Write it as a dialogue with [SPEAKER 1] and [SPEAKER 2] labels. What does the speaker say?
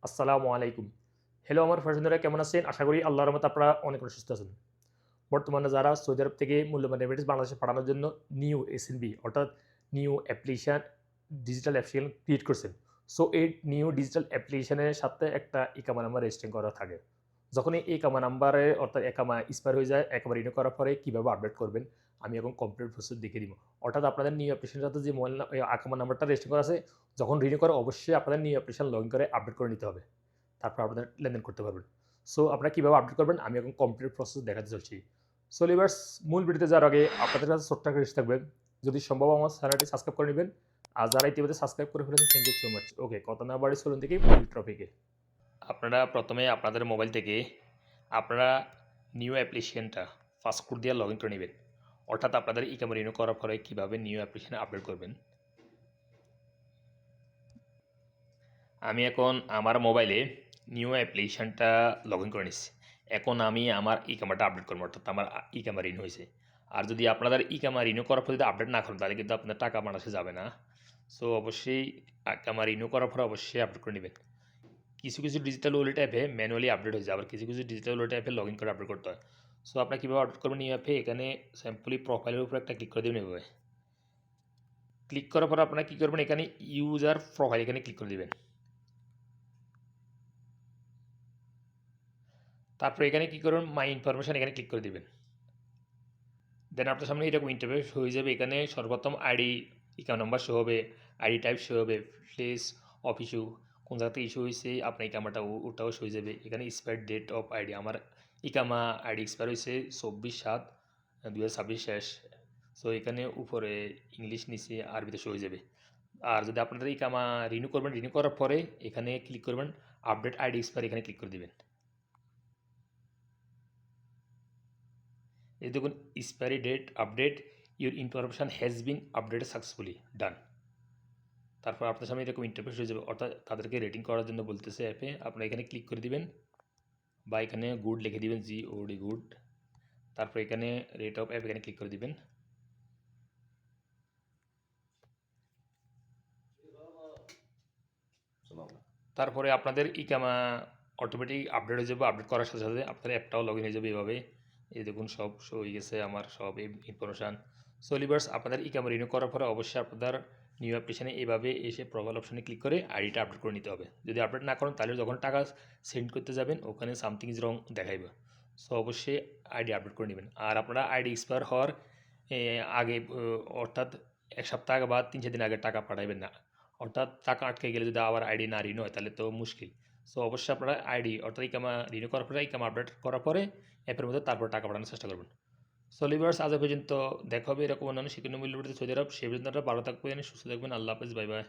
[SPEAKER 1] আসসালামু আলাইকুম। হ্যালো আমার ফ্রেন্ডরা কেমন আছেন? আশা করি আল্লাহর রহমতে আপনারা অনেক সুস্থ আছেন। বর্তমানে যারা সৌদি আরব থেকে মূল্যবান রেমিটেন্স বাংলাদেশে পাঠানোর জন্য নিউ এসএনবি অর্থাৎ new application digital application create করছেন। সো এই নিউ ডিজিটাল অ্যাপ্লিকেশনের সাথে একটা ইকামা নাম্বার রেজিস্ট্রেশন করা থাকে। যখন এই ইকামা নাম্বারে অর্থাৎ ইকামা এক্সপায়ার হয়ে যায়, একেবারে রিনিউ করার পরে কিভাবে আপডেট করবেন আমি এখন কমপ্লিট প্রসেস দেখিয়ে দিব। অর্থাৎ আপনাদের নিউ অ্যাপ্লিকেশনের সাথে যে মোবাইল ইকামা নাম্বারটা রেজিস্টার করা আছে, যখন রিনিউ করে অবশ্যই আপনাদের নিউ অ্যাপ্লিকেশন লগইন করে আপডেট করে নিতে হবে। তারপর আপনাদের লেনদেন করতে পারবেন। সো আপনারা কিভাবে আপডেট করবেন আমি এখন কমপ্লিট প্রসেস দেখাতে চলছি। সো লিভার্স মূল ভিডিওতে যাওয়ার আগে আপনাদের কাছে ছোট্ট একটা রিকোয়েস্ট থাকবে। যদি সম্ভব আমার চ্যানেলটি সাবস্ক্রাইব করে নিবেন। আর যারা ইতিমধ্যে সাবস্ক্রাইব করে ফেলেছেন থ্যাংক ইউ সো মাচ। ওকে কথা না বাড়িয়ে চলুন দেখি মূল টপিকে। আপনারা প্রথমে আপনাদের মোবাইল থেকে আপনারা নিউ অ্যাপ্লিকেশনটা পাসওয়ার্ড দিয়ে লগইন করে নেবেন। অর্থাৎ আপনাদের ইকামা রিনিউ করার পরে কীভাবে নিউ অ্যাপ্লিকেশন আপডেট করবেন। আমি এখন আমার মোবাইলে নিউ অ্যাপ্লিকেশনটা লগ ইন করে নিচ্ছি। এখন আমি আমার ইকামাটা আপডেট করবো, অর্থাৎ আমার ইকামা রিনিউ হয়েছে। আর যদি আপনাদের ইকামা রিনিউ করার পর যদি আপডেট না করেন তাহলে কিন্তু আপনার টাকা বাংলাদেশে যাবে না। সো অবশ্যই ইকামা রিনিউ করার পর অবশ্যই আপডেট করে নেবেন। কিছু কিছু ডিজিটাল ওয়ালেট অ্যাপে ম্যানুয়ালি আপডেট হয়ে যায়, আবার কিছু কিছু ডিজিটাল ওয়ালেট অ্যাপে লগ ইন করে আপডেট করতে হয়। সো আপনার কীভাবে আপডেট করবেন নিউ অ্যাপে, এখানে সিম্পলি প্রোফাইলের উপর একটা ক্লিক করে দেবেন এভাবে। ক্লিক করার পর আপনারা কী করবেন, এখানে ইউজার প্রোফাইল এখানে ক্লিক করে দেবেন। তারপর এখানে কী করবেন, মাই ইনফরমেশান এখানে ক্লিক করে দেবেন। দেন আপনার সামনে এরকম ইন্টারফেস হয়ে যাবে। এখানে সর্বপ্রথম আইডি অ্যাকাউন্ট নাম্বার শো হবে, আইডি টাইপ শো হবে, প্লেস অফ ইস্যু কোন জায়গা থেকে ইস্যু হয়েছে আপনার ইকামাটা ওটাও শো হয়ে যাবে। এখানে এক্সপায়ার ডেট অফ আইডি, আমার ইকামা আইডি এক্সপায়ার হয়েছে 24/7/2026 শেষ। সো এখানে উপরে ইংলিশ নিচে আরবিতে শো হয়ে যাবে। আর যদি আপনাদের ইকামা রিনিউ করবেন, রিনিউ করার পরে এখানে ক্লিক করবেন আপডেট আইডি এক্সপায়ার, এখানে ক্লিক করে দেবেন। এই দেখুন expiry date update, your information has been updated successfully done. তারপর আপনার সামনে এরকম ইন্টারফেস হয়ে যাবে, অর্থাৎ তাদেরকে রেটিং করার জন্য বলতেছে অ্যাপে। আপনারা এখানে ক্লিক করে দিবেন বা এখানে গুড লিখে দিবেন, GOD গুড। তারপর এখানে রেট অফ অ্যাপ এখানে ক্লিক করে দিবেন। তারপরে আপনাদের ইকামা অটোমেটিক আপডেট হয়ে যাবে। আপডেট করার সাথে সাথে আপনার অ্যাপটাও লগ ইন হয়ে যাবে এভাবে। এই দেখুন সব শো হয়ে গেছে আমার সব ইনফরমেশান। সো লিভার্স আপনাদের ইকামা রিনিউ করার পরে অবশ্যই আপনাদের নিউ অ্যাপ্লিকেশনে এভাবে এসে প্রোফাইল অপশনে ক্লিক করে আইডিটা আপডেট করে নিতে হবে। যদি আপডেট না করেন তাহলে যখন টাকা সেন্ড করতে যাবেন ওখানে সামথিং ইজ রং দেখাইবে। সো অবশ্যই আইডি আপডেট করে নেবেন। আর আপনারা আইডি এক্সপায়ার হওয়ার আগে অর্থাৎ ১ সপ্তাহ আগে বা ৩-৪ দিন আগে টাকা পাঠাইবেন না। অর্থাৎ টাকা আটকে গেলে যদি আবার আইডি না রিনিউ হয় তাহলে তো মুশকিল। সো অবশ্যই আপনারা আইডি অর্থাৎ ইকামা রিনিউ করার পরে ইকামা আপডেট করার পরে অ্যাপের মধ্যে তারপর টাকা পাঠানোর চেষ্টা করবেন। সো লিভার্স আজ পর্যন্ত দেখা হবে এরকম অন্যান্য শিক্ষণীয় মূল্য সৌদি আরব। সেই পর্যন্ত ভালো থাকবেন, সুস্থ থাকবেন। আল্লাহ হাফেজ, বাই বাই।